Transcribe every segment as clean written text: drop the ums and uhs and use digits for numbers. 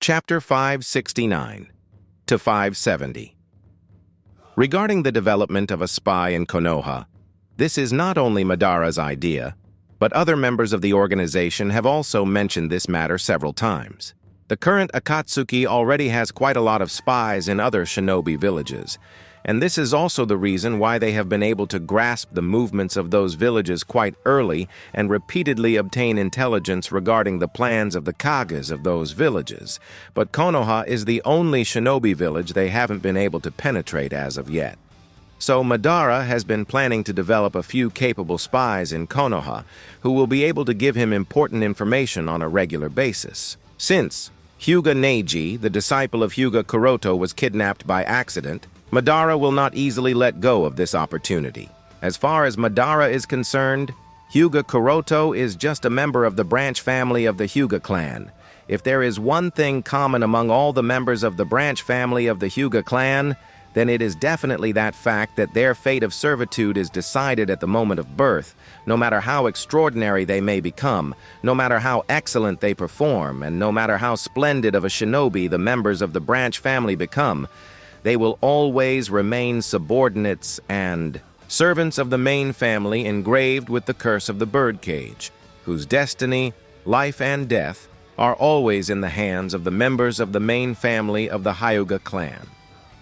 Chapter 569 to 570. Regarding the development of a spy in Konoha, this is not only Madara's idea, but other members of the organization have also mentioned this matter several times. The current Akatsuki already has quite a lot of spies in other shinobi villages, and this is also the reason why they have been able to grasp the movements of those villages quite early and repeatedly obtain intelligence regarding the plans of the kages of those villages. But Konoha is the only shinobi village they haven't been able to penetrate as of yet. So Madara has been planning to develop a few capable spies in Konoha who will be able to give him important information on a regular basis. Since Hyuga Neji, the disciple of Hyuga Kuroto, was kidnapped by accident, Madara will not easily let go of this opportunity. As far as Madara is concerned, Hyuga Kuroto is just a member of the branch family of the Hyuga clan. If there is one thing common among all the members of the branch family of the Hyuga clan, then it is definitely that fact that their fate of servitude is decided at the moment of birth, no matter how extraordinary they may become, no matter how excellent they perform, and no matter how splendid of a shinobi the members of the branch family become. They will always remain subordinates and servants of the main family engraved with the curse of the birdcage, whose destiny, life, and death are always in the hands of the members of the main family of the Hyuga clan.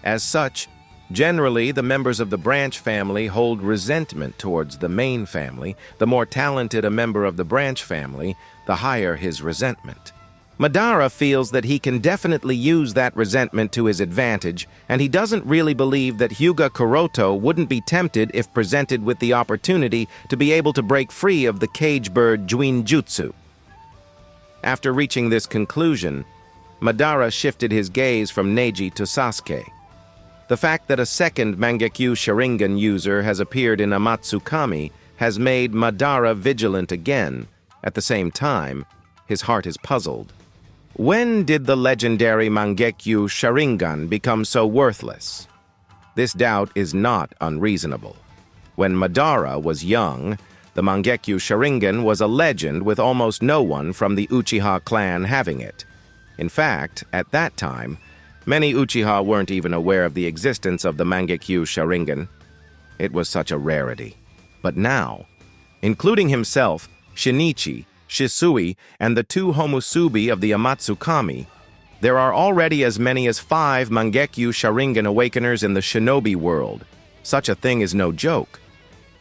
As such, generally the members of the branch family hold resentment towards the main family. The more talented a member of the branch family, the higher his resentment. Madara feels that he can definitely use that resentment to his advantage, and he doesn't really believe that Hyuga Kuroto wouldn't be tempted if presented with the opportunity to be able to break free of the cage bird Juinjutsu. After reaching this conclusion, Madara shifted his gaze from Neji to Sasuke. The fact that a second Mangekyu Sharingan user has appeared in Amatsukami has made Madara vigilant again. At the same time, his heart is puzzled. When did the legendary Mangekyu Sharingan become so worthless? This doubt is not unreasonable. When Madara was young, the Mangekyu Sharingan was a legend with almost no one from the Uchiha clan having it. In fact, at that time, many Uchiha weren't even aware of the existence of the Mangekyu Sharingan. It was such a rarity. But now, including himself, Shinichi, Shisui, and the two Homusubi of the Amatsukami, there are already as many as 5 Mangekyu Sharingan awakeners in the shinobi world. Such a thing is no joke.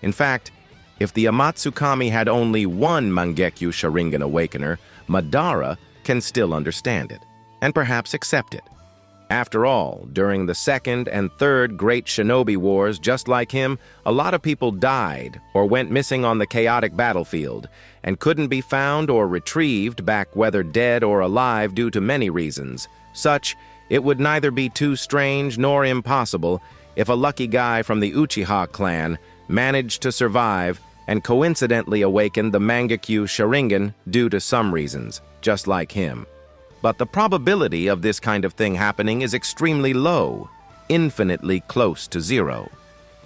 In fact, if the Amatsukami had only one Mangekyu Sharingan awakener, Madara can still understand it, and perhaps accept it. After all, during the second and third great shinobi wars, just like him, a lot of people died or went missing on the chaotic battlefield and couldn't be found or retrieved back, whether dead or alive, due to many reasons. Such, it would neither be too strange nor impossible if a lucky guy from the Uchiha clan managed to survive and coincidentally awakened the Mangekyu Sharingan due to some reasons, just like him. But the probability of this kind of thing happening is extremely low, infinitely close to zero.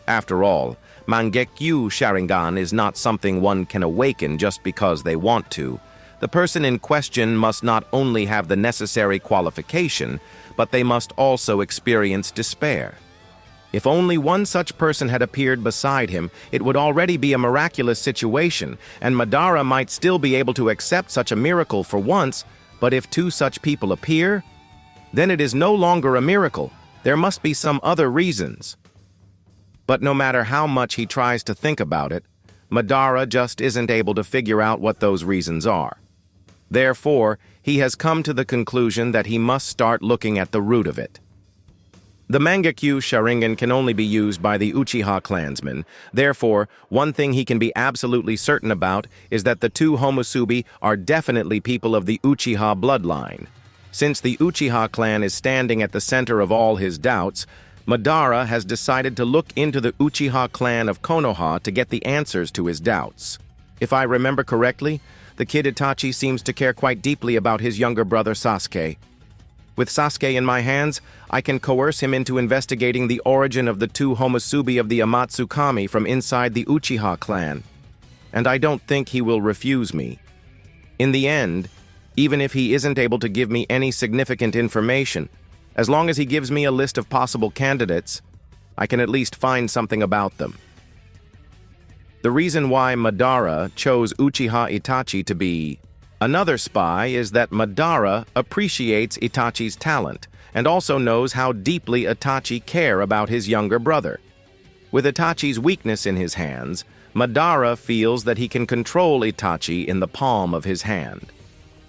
After all, Mangekyu Sharingan is not something one can awaken just because they want to. The person in question must not only have the necessary qualification, but they must also experience despair. If only one such person had appeared beside him, it would already be a miraculous situation, and Madara might still be able to accept such a miracle for once. But if 2 such people appear, then it is no longer a miracle. There must be some other reasons. But no matter how much he tries to think about it, Madara just isn't able to figure out what those reasons are. Therefore, he has come to the conclusion that he must start looking at the root of it. The Mangekyu Sharingan can only be used by the Uchiha clansmen. Therefore, one thing he can be absolutely certain about is that the 2 Homusubi are definitely people of the Uchiha bloodline. Since the Uchiha clan is standing at the center of all his doubts, Madara has decided to look into the Uchiha clan of Konoha to get the answers to his doubts. If I remember correctly, the kid Itachi seems to care quite deeply about his younger brother Sasuke. With Sasuke in my hands, I can coerce him into investigating the origin of the 2 Homusubi of the Amatsukami from inside the Uchiha clan. And I don't think he will refuse me. In the end, even if he isn't able to give me any significant information. As long as he gives me a list of possible candidates, I can at least find something about them. The reason why Madara chose Uchiha Itachi to be another spy is that Madara appreciates Itachi's talent and also knows how deeply Itachi cares about his younger brother. With Itachi's weakness in his hands, Madara feels that he can control Itachi in the palm of his hand.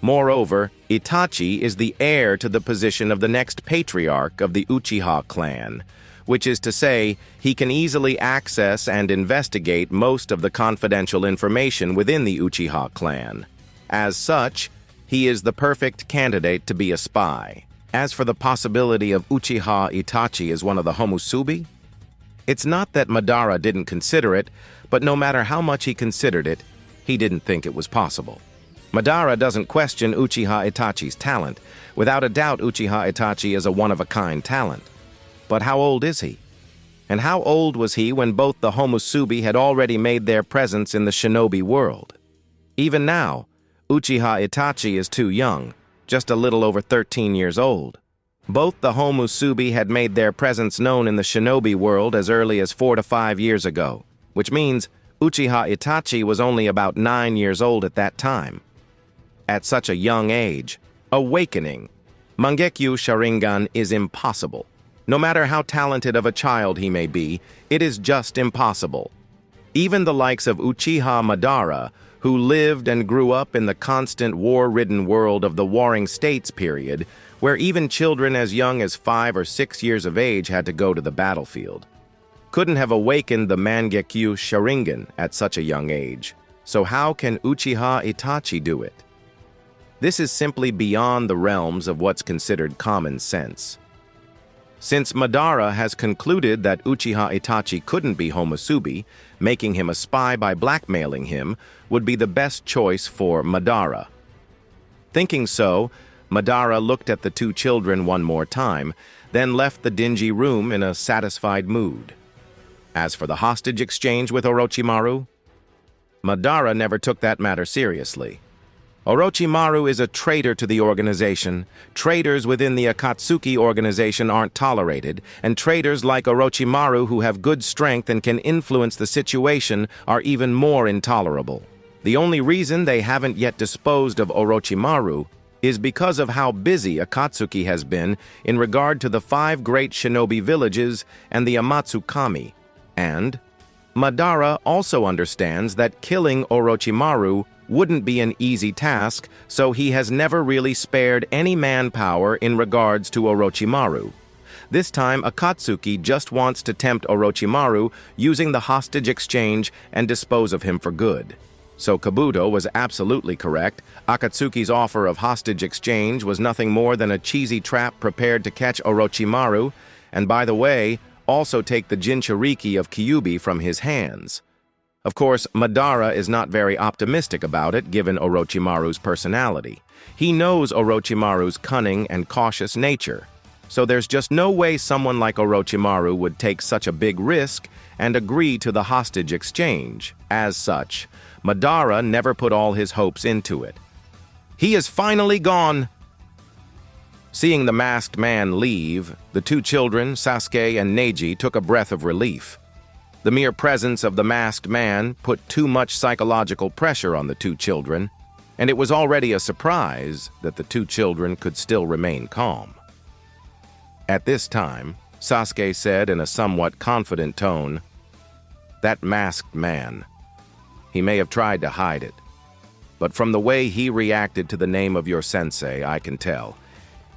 Moreover, Itachi is the heir to the position of the next patriarch of the Uchiha clan, which is to say, he can easily access and investigate most of the confidential information within the Uchiha clan. As such, he is the perfect candidate to be a spy. As for the possibility of Uchiha Itachi as one of the Homusubi, it's not that Madara didn't consider it, but no matter how much he considered it, he didn't think it was possible. Madara doesn't question Uchiha Itachi's talent. Without a doubt, Uchiha Itachi is a one-of-a-kind talent. But how old is he? And how old was he when both the Homusubi had already made their presence in the shinobi world? Even now, Uchiha Itachi is too young, just a little over 13 years old. Both the Homusubi had made their presence known in the shinobi world as early as 4 to 5 years ago, which means Uchiha Itachi was only about 9 years old at that time. At such a young age, awakening Mangekyo Sharingan is impossible. No matter how talented of a child he may be, it is just impossible. Even the likes of Uchiha Madara, who lived and grew up in the constant war-ridden world of the Warring States period, where even children as young as 5 or 6 years of age had to go to the battlefield, couldn't have awakened the Mangekyo Sharingan at such a young age. So how can Uchiha Itachi do it? This is simply beyond the realms of what's considered common sense. Since Madara has concluded that Uchiha Itachi couldn't be Homusubi, making him a spy by blackmailing him would be the best choice for Madara. Thinking so, Madara looked at the two children one more time, then left the dingy room in a satisfied mood. As for the hostage exchange with Orochimaru, Madara never took that matter seriously. Orochimaru is a traitor to the organization. Traitors within the Akatsuki organization aren't tolerated, and traitors like Orochimaru who have good strength and can influence the situation are even more intolerable. The only reason they haven't yet disposed of Orochimaru is because of how busy Akatsuki has been in regard to the 5 great shinobi villages and the Amatsukami, and Madara also understands that killing Orochimaru wouldn't be an easy task, so he has never really spared any manpower in regards to Orochimaru. This time, Akatsuki just wants to tempt Orochimaru using the hostage exchange and dispose of him for good. So Kabuto was absolutely correct. Akatsuki's offer of hostage exchange was nothing more than a cheesy trap prepared to catch Orochimaru, and by the way, also take the Jinchuriki of Kyuubi from his hands. Of course, Madara is not very optimistic about it, given Orochimaru's personality. He knows Orochimaru's cunning and cautious nature, so there's just no way someone like Orochimaru would take such a big risk and agree to the hostage exchange. As such, Madara never put all his hopes into it. He is finally gone! Seeing the masked man leave, the two children, Sasuke and Neji, took a breath of relief. The mere presence of the masked man put too much psychological pressure on the two children, and it was already a surprise that the two children could still remain calm. At this time, Sasuke said in a somewhat confident tone, "That masked man, he may have tried to hide it, but from the way he reacted to the name of your sensei, I can tell.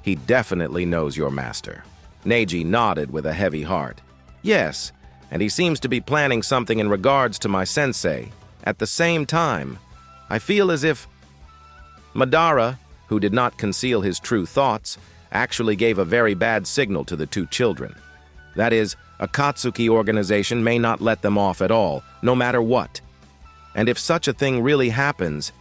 He definitely knows your master." Neji nodded with a heavy heart. "Yes, and he seems to be planning something in regards to my sensei. At the same time, I feel as if..." Madara, who did not conceal his true thoughts, actually gave a very bad signal to the two children. That is, Akatsuki organization may not let them off at all, no matter what. And if such a thing really happens,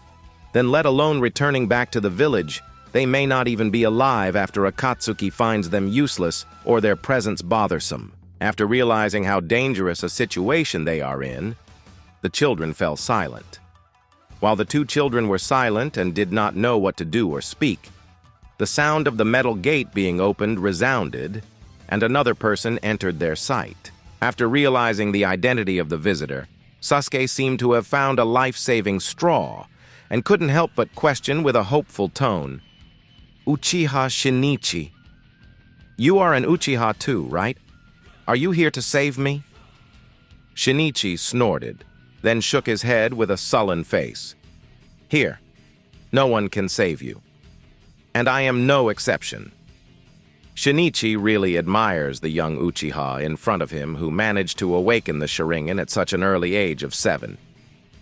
then let alone returning back to the village, they may not even be alive after Akatsuki finds them useless or their presence bothersome. After realizing how dangerous a situation they are in, the children fell silent. While the two children were silent and did not know what to do or speak, the sound of the metal gate being opened resounded, and another person entered their sight. After realizing the identity of the visitor, Sasuke seemed to have found a life-saving straw and couldn't help but question with a hopeful tone, "Uchiha Shinichi. You are an Uchiha too, right? Are you here to save me?" Shinichi snorted, then shook his head with a sullen face. "Here, no one can save you. And I am no exception." Shinichi really admires the young Uchiha in front of him who managed to awaken the Sharingan at such an early age of 7.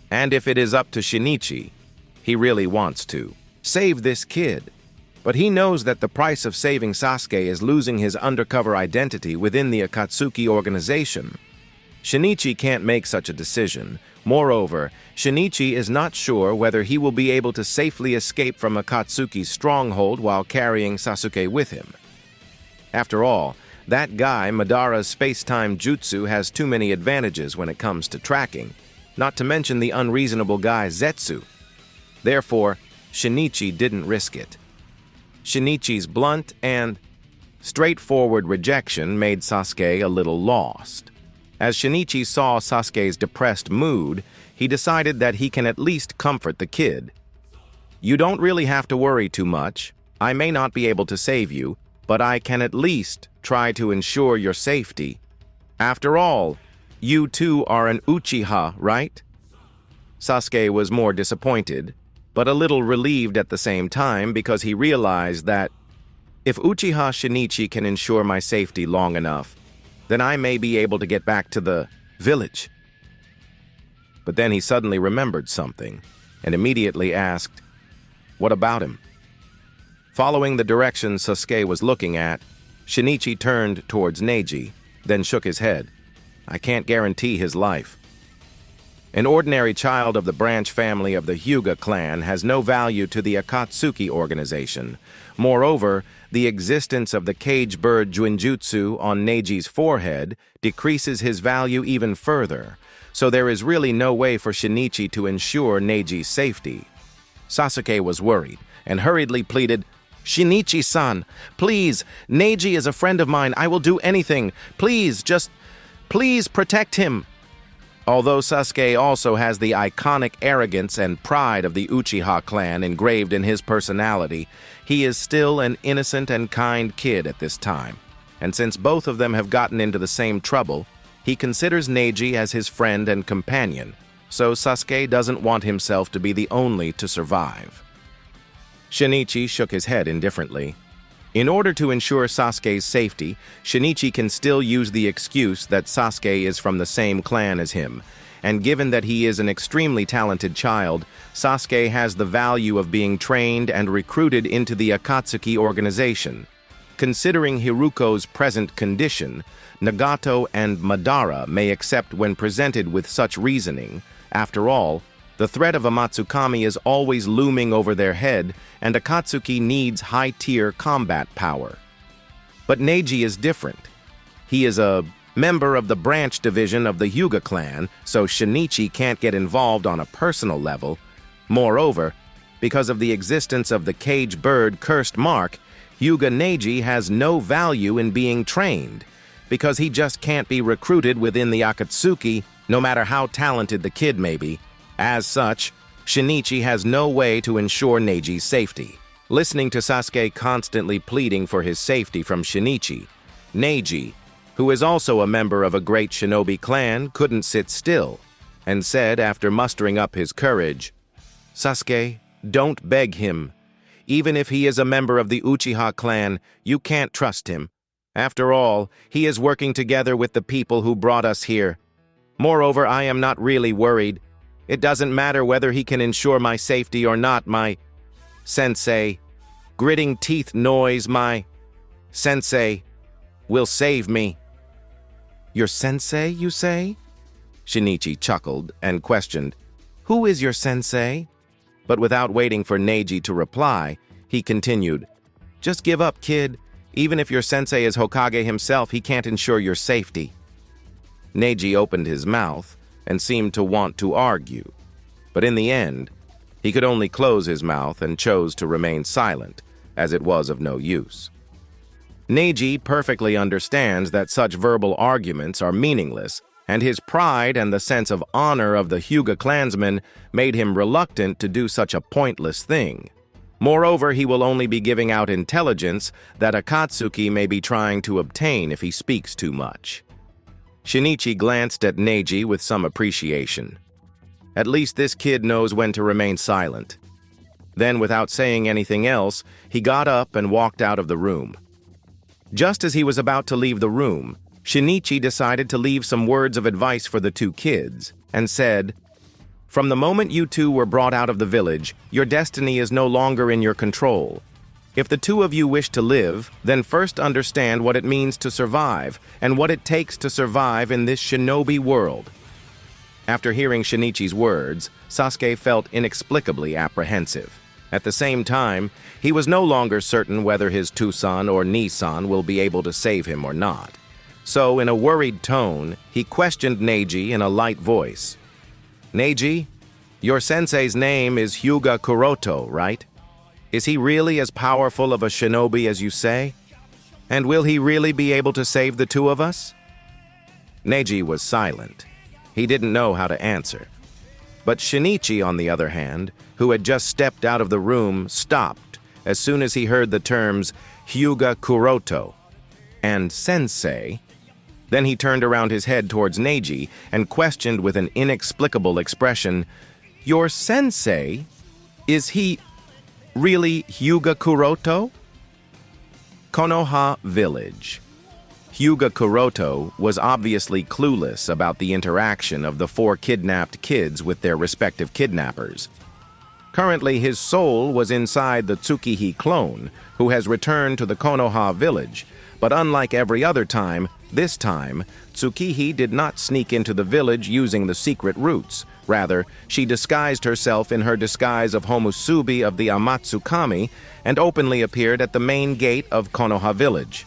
And if it is up to Shinichi, he really wants to save this kid. But he knows that the price of saving Sasuke is losing his undercover identity within the Akatsuki organization. Shinichi can't make such a decision. Moreover, Shinichi is not sure whether he will be able to safely escape from Akatsuki's stronghold while carrying Sasuke with him. After all, that guy Madara's space-time jutsu has too many advantages when it comes to tracking, not to mention the unreasonable guy Zetsu. Therefore, Shinichi didn't risk it. Shinichi's blunt and straightforward rejection made Sasuke a little lost. As Shinichi saw Sasuke's depressed mood, he decided that he can at least comfort the kid. "You don't really have to worry too much. I may not be able to save you, but I can at least try to ensure your safety. After all, you too are an Uchiha, right?" Sasuke was more disappointed, but a little relieved at the same time because he realized that if Uchiha Shinichi can ensure my safety long enough, then I may be able to get back to the village. But then he suddenly remembered something and immediately asked, "What about him?" Following the direction Sasuke was looking at, Shinichi turned towards Neji, then shook his head. "I can't guarantee his life. An ordinary child of the branch family of the Hyuga clan has no value to the Akatsuki organization. Moreover, the existence of the cage bird Juinjutsu on Neji's forehead decreases his value even further, so there is really no way for Shinichi to ensure Neji's safety." Sasuke was worried and hurriedly pleaded, "Shinichi-san, please, Neji is a friend of mine. I will do anything. Please, please protect him." Although Sasuke also has the iconic arrogance and pride of the Uchiha clan engraved in his personality, he is still an innocent and kind kid at this time. And since both of them have gotten into the same trouble, he considers Neji as his friend and companion, so Sasuke doesn't want himself to be the only to survive. Shinichi shook his head indifferently. In order to ensure Sasuke's safety, Shinichi can still use the excuse that Sasuke is from the same clan as him, and given that he is an extremely talented child, Sasuke has the value of being trained and recruited into the Akatsuki organization. Considering Hiruko's present condition, Nagato and Madara may accept when presented with such reasoning. After all, the threat of a Matsukami is always looming over their head, and Akatsuki needs high-tier combat power. But Neji is different. He is a member of the branch division of the Hyuga clan, so Shinichi can't get involved on a personal level. Moreover, because of the existence of the cage bird cursed mark, Hyuga Neji has no value in being trained, because he just can't be recruited within the Akatsuki, no matter how talented the kid may be. As such, Shinichi has no way to ensure Neji's safety. Listening to Sasuke constantly pleading for his safety from Shinichi, Neji, who is also a member of a great shinobi clan, couldn't sit still, and said after mustering up his courage, "Sasuke, don't beg him. Even if he is a member of the Uchiha clan, you can't trust him. After all, he is working together with the people who brought us here. Moreover, I am not really worried. It doesn't matter whether he can ensure my safety or not, my sensei. Gritting teeth noise, my sensei will save me." "Your sensei, you say?" Shinichi chuckled and questioned, "Who is your sensei?" But without waiting for Neji to reply, he continued, "Just give up, kid. Even if your sensei is Hokage himself, he can't ensure your safety." Neji opened his mouth and seemed to want to argue, but in the end, He could only close his mouth and chose to remain silent, as it was of no use. Neji perfectly understands that such verbal arguments are meaningless, and his pride and the sense of honor of the Hyuga clansmen made him reluctant to do such a pointless thing. Moreover, he will only be giving out intelligence that Akatsuki may be trying to obtain if he speaks too much. Shinichi glanced at Neji with some appreciation. At least this kid knows when to remain silent. Then, without saying anything else, he got up and walked out of the room. Just as he was about to leave the room, Shinichi decided to leave some words of advice for the two kids, and said, "From the moment you two were brought out of the village, your destiny is no longer in your control. If the two of you wish to live, then first understand what it means to survive, and what it takes to survive in this shinobi world." After hearing Shinichi's words, Sasuke felt inexplicably apprehensive. At the same time, he was no longer certain whether his Tusan or Nisan will be able to save him or not. So, in a worried tone, he questioned Neji in a light voice. "Neji, your sensei's name is Hyuga Kuroto, right? Is he really as powerful of a shinobi as you say? And will he really be able to save the two of us?" Neji was silent. He didn't know how to answer. But Shinichi, on the other hand, who had just stepped out of the room, stopped as soon as he heard the terms Hyuga Kuroto and sensei. Then he turned around his head towards Neji and questioned with an inexplicable expression, "Your sensei? Is he really Hyuga Kuroto?" Konoha Village. Hyuga Kuroto was obviously clueless about the interaction of the four kidnapped kids with their respective kidnappers. Currently, his soul was inside the Tsukihi clone, who has returned to the Konoha village, but unlike every other time, this time, Tsukihi did not sneak into the village using the secret routes. Rather, she disguised herself in her disguise of Homusubi of the Amatsukami and openly appeared at the main gate of Konoha village.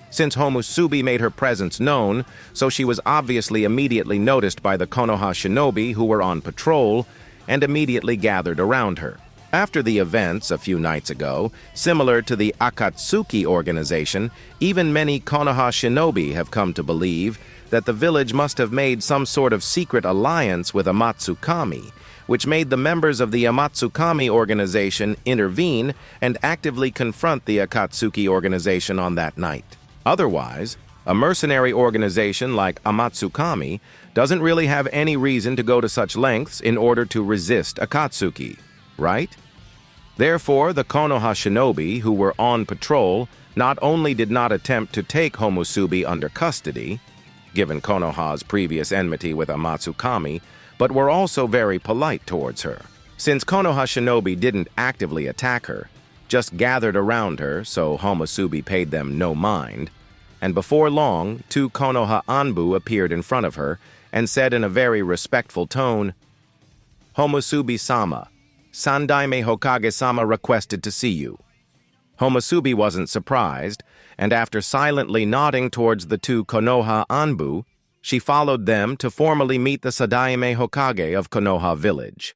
Since Homusubi made her presence known, so she was obviously immediately noticed by the Konoha shinobi who were on patrol and immediately gathered around her. After the events a few nights ago, similar to the Akatsuki organization, even many Konoha shinobi have come to believe that the village must have made some sort of secret alliance with Amatsukami, which made the members of the Amatsukami organization intervene and actively confront the Akatsuki organization on that night. Otherwise, a mercenary organization like Amatsukami doesn't really have any reason to go to such lengths in order to resist Akatsuki, right? Therefore, the Konoha shinobi who were on patrol not only did not attempt to take Homusubi under custody, given Konoha's previous enmity with Amatsukami, but were also very polite towards her. Since Konoha shinobi didn't actively attack her, just gathered around her so Homusubi paid them no mind, and before long, two Konoha Anbu appeared in front of her and said in a very respectful tone, "Homusubi-sama, Sandaime Hokage-sama requested to see you." Homusubi wasn't surprised, and after silently nodding towards the two Konoha Anbu, she followed them to formally meet the Sadaime Hokage of Konoha village.